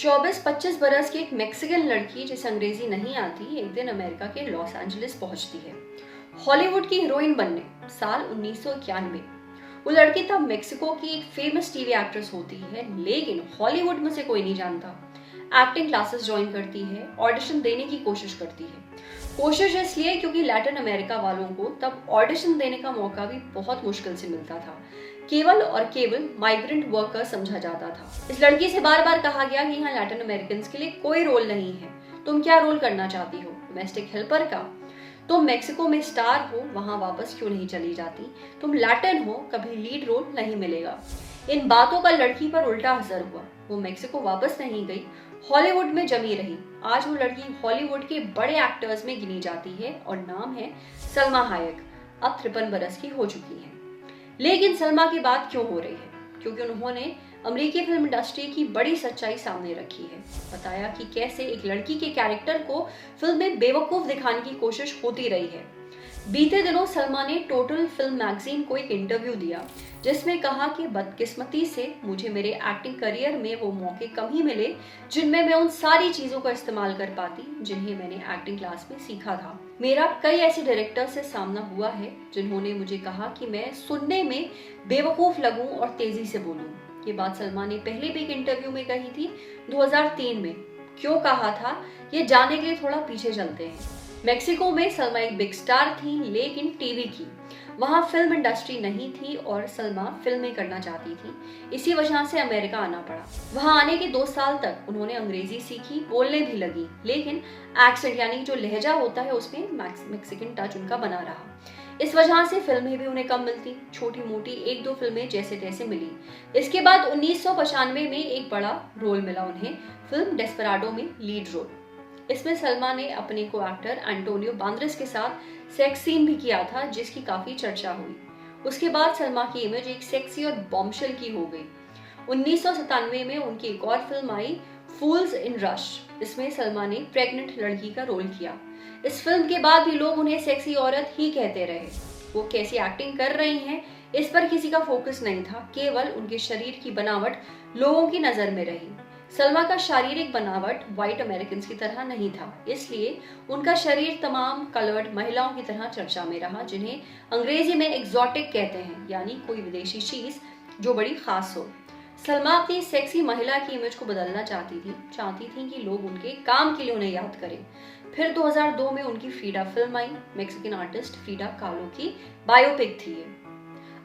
24-25 बरस की एक मेक्सिकन लड़की जिसे अंग्रेजी नहीं आती एक दिन अमेरिका के लॉस एंजलिस पहुंचती है हॉलीवुड की हीरोइन बनने। साल 1991। वो लड़की तब मेक्सिको की एक फेमस टीवी एक्ट्रेस होती है, लेकिन हॉलीवुड में से कोई नहीं जानता। एक्टिंग क्लासेस ज्वाइन करती है, ऑडिशन देने की कोशिश करती है। कोशिश इसलिए क्योंकि लैटिन अमेरिका वालों को तब ऑडिशन देने का मौका भी बहुत मुश्किल से मिलता था। केवल और केवल माइग्रेंट वर्कर समझा जाता था। इस लड़की से बार बार कहा गया कि यहाँ लैटिन अमेरिकन के लिए कोई रोल नहीं है, तुम क्या रोल करना चाहती हो, डोमेस्टिक हेल्पर का? तुम मेक्सिको में स्टार हो, वहां वापस क्यों नहीं चली जाती? तुम लैटिन हो, कभी लीड रोल नहीं मिलेगा। इन बातों का लड़की पर उल्टा असर हुआ। वो मेक्सिको वापस नहीं गई, हॉलीवुड में जमी रही। आज वो लड़की हॉलीवुड के बड़े एक्टर्स में गिनी जाती है और नाम है सलमा हायक। अब 53 बरस की हो चुकी है। लेकिन सलमा की बात क्यों हो रही है? क्योंकि उन्होंने अमेरिकी फिल्म इंडस्ट्री की बड़ी सच्चाई सामने रखी है। बताया कि कैसे एक लड़की के कैरेक्टर को फिल्म में बेवकूफ दिखाने की कोशिश होती रही है। बीते दिनों सलमा ने टोटल फिल्म मैगजीन को एक इंटरव्यू दिया, जिसमें कहा कि बदकिस्मती से मुझे मेरे एक्टिंग करियर में वो मौके कम ही मिले जिनमें मैं उन सारी चीजों का इस्तेमाल कर पाती जिन्हें मैंने एक्टिंग क्लास में सीखा था। मेरा कई ऐसे डायरेक्टर से सामना हुआ है जिन्होंने मुझे कहा कि मैं सुनने में बेवकूफ लगूं और तेजी से बोलूं। ये बात सलमा ने पहले भी एक इंटरव्यू में कही थी 2003 में। क्यों कहा था, ये जानने के लिए थोड़ा पीछे चलते हैं। मेक्सिको में सलमा एक बिग स्टार थी, लेकिन टीवी की। वहां फिल्म इंडस्ट्री नहीं थी और सलमा फिल्में करना चाहती थी। इसी वजह से अमेरिका आना पड़ा। वहां आने के 2 साल तक उन्होंने अंग्रेजी सीखी, बोलने भी लगी, लेकिन एक्सेंट यानी जो लहजा होता है उसमें मैक्सिकन टच उनका बना रहा। इस वजह से फिल्में भी उन्हें कम मिलती, छोटी मोटी 1-2 फिल्में जैसे तैसे मिली। इसके बाद 1995 में एक बड़ा रोल मिला उन्हें, फिल्म डेस्पराडो में लीड रोल। इसमें सलमा ने अपने को एक्टर एंटोनियो बांद्रेस के साथ सेक्स सीन भी किया था, जिसकी काफी चर्चा हुई। उसके बाद सलमा की इमेज एक सेक्सी और बॉम्बशेल की हो गई। 1997 में उनकी एक और film I, fools in rush. इसमें सलमा ने प्रेग्नेंट लड़की का रोल किया। इस फिल्म के बाद भी लोग उन्हें सेक्सी औरत ही कहते रहे। वो कैसी एक्टिंग कर रही हैं, इस पर किसी का फोकस नहीं था, केवल उनके शरीर की बनावट लोगों की नजर में रही। सलमा का शारीरिक बनावट व्हाइट अमेरिकन की तरह नहीं था, इसलिए उनका शरीर तमाम कलर्ड महिलाओं की तरह चर्चा में रहा, जिन्हें अंग्रेजी में एक्सोटिक कहते हैं, यानी कोई विदेशी चीज जो बड़ी खास हो। सलमा अपनी सेक्सी महिला की इमेज को बदलना चाहती थी कि लोग उनके काम के लिए उन्हें याद करें। फिर 2002 में उनकी फ्रीडा फिल्म आई। मेक्सिकन आर्टिस्ट फ्रीडा कालो की बायोपिक थी ये।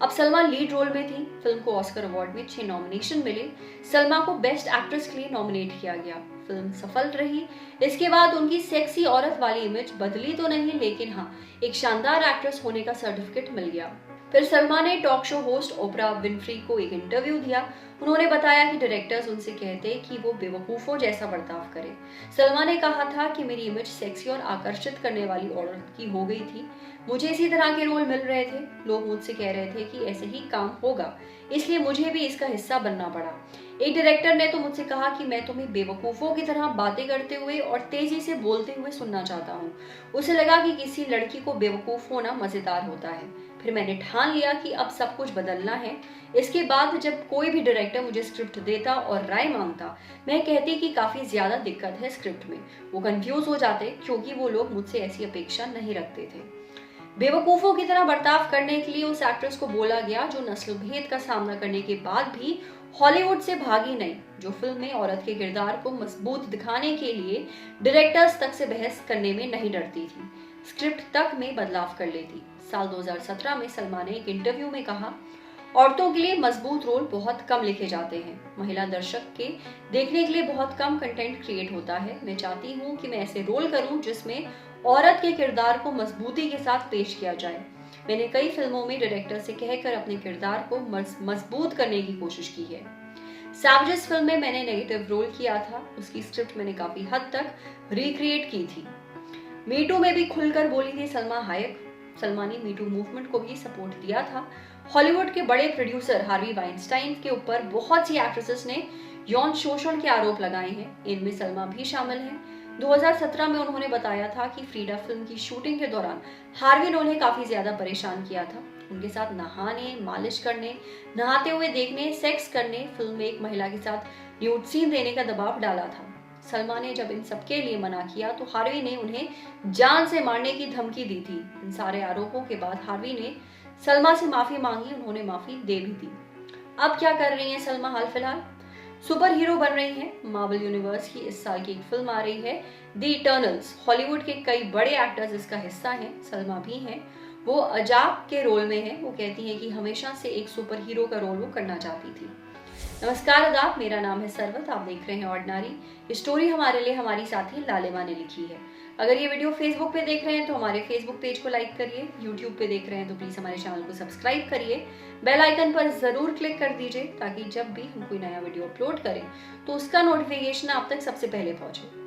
अब सलमा लीड रोल में थी। फिल्म को ऑस्कर अवार्ड में 6 नॉमिनेशन मिले। सलमा को बेस्ट एक्ट्रेस के लिए नॉमिनेट किया गया। फिल्म सफल रही। इसके बाद उनकी सेक्सी औरत वाली इमेज बदली तो नहीं, लेकिन हाँ, एक शानदार एक्ट्रेस होने का सर्टिफिकेट मिल गया। फिर सलमा ने टॉक शो होस्ट ओपरा विनफ्री को एक इंटरव्यू दिया। उन्होंने बताया कि डायरेक्टर्स उनसे कहते कि वो बेवकूफों जैसा बर्ताव करे। सलमा ने कहा था कि मेरी इमेज सेक्सी और आकर्षित करने वाली औरत की हो गई थी। मुझे इसी तरह के रोल मिल रहे थे। लोग मुझसे कह रहे थे कि ऐसे ही काम होगा, इसलिए मुझे भी इसका हिस्सा बनना पड़ा। एक डायरेक्टर ने तो मुझसे कहा कि मैं तुम्हें बेवकूफों की तरह बातें करते हुए और तेजी से बोलते हुए सुनना चाहता हूँ। उसे लगा कि किसी लड़की को बेवकूफ होना मजेदार होता है। फिर मैंने ठान लिया कि अब सब कुछ बदलना है। इसके बाद जब कोई भी डायरेक्टर मुझे स्क्रिप्ट देता और राय मांगता, मैं कहती कि काफी ज्यादा दिक्कत है स्क्रिप्ट में। वो कंफ्यूज हो जाते क्योंकि वो लोग मुझसे ऐसी अपेक्षा नहीं रखते थे। बेवकूफों की तरह बर्ताव करने के लिए उस एक्ट्रेस को बोला गया जो नस्ल भेद का सामना करने के बाद भी हॉलीवुड से भागी नहीं, जो फिल्म में औरत के किरदार को मजबूत दिखाने के लिए डायरेक्टर्स तक से बहस करने में नहीं डरती थी, स्क्रिप्ट तक में बदलाव कर लेती। साल 2017 में सलमा ने एक इंटरव्यू में कहा, औरतों के लिए मजबूत रोल बहुत कम लिखे जाते हैं। महिला दर्शक के देखने के लिए बहुत कम कंटेंट क्रिएट होता है। मैं चाहती हूँ कि मैं ऐसे रोल करूँ जिसमें औरत के किरदार को मजबूती के साथ पेश किया जाए। मैंने कई फिल्मों में डायरेक्टर से कहकर अपने किरदार को मजबूत करने की कोशिश की है। सैवेजेस फिल्म में मैंने नेगेटिव रोल किया था। उसकी स्क्रिप्ट मैंने काफी हद तक रिक्रिएट की थी। मीटू में भी खुलकर बोली थी सलमा हायक। सलमा ने मीटू मूवमेंट को भी सपोर्ट दिया था। हॉलीवुड के बड़े प्रोड्यूसर हार्वी वाइनस्टाइन के ऊपर बहुत सी एक्ट्रेसेस ने यौन शोषण के आरोप लगाए हैं, इनमें सलमा भी शामिल है। 2017 में उन्होंने बताया था कि फ्रीडा फिल्म की शूटिंग के दौरान हार्वी ने उन्हें काफी ज्यादा परेशान किया था। उनके साथ नहाने, मालिश करने, नहाते हुए देखने, सेक्स करने, फिल्म में एक महिला के साथ न्यूड सीन देने का दबाव डाला था। सलमा ने जब इन सबके लिए मना किया तो हार्वी ने उन्हें जान से मारने की धमकी दी थी। इन सारे आरोपों के बाद हार्वी ने सलमा से माफी मांगी, उन्होंने माफी दे भी दी। अब क्या कर रही हैं सलमा हाल फिलहाल? सुपर हीरो बन रही हैं। मार्वल यूनिवर्स की इस साल की एक फिल्म आ रही है, द इटर्नल्स। हॉलीवुड के कई बड़े एक्टर्स इसका हिस्सा हैं, सलमा भी हैं। वो अजाब के रोल में है। वो कहती हैं कि हमेशा से एक सुपर हीरो का रोल वो करना चाहती थी। नमस्कार आदाब, मेरा नाम है सरवत, आप देख रहे हैं ऑर्डिनरी। ये स्टोरी हमारे लिए हमारी साथी लालिमा ने लिखी है। अगर ये वीडियो फेसबुक पे देख रहे हैं तो हमारे फेसबुक पेज को लाइक करिए, यूट्यूब पे देख रहे हैं तो प्लीज हमारे चैनल को सब्सक्राइब करिए, बेल आइकन पर जरूर क्लिक कर दीजिए ताकि जब भी हम कोई नया वीडियो अपलोड करें तो उसका नोटिफिकेशन आप तक सबसे पहले पहुंचे।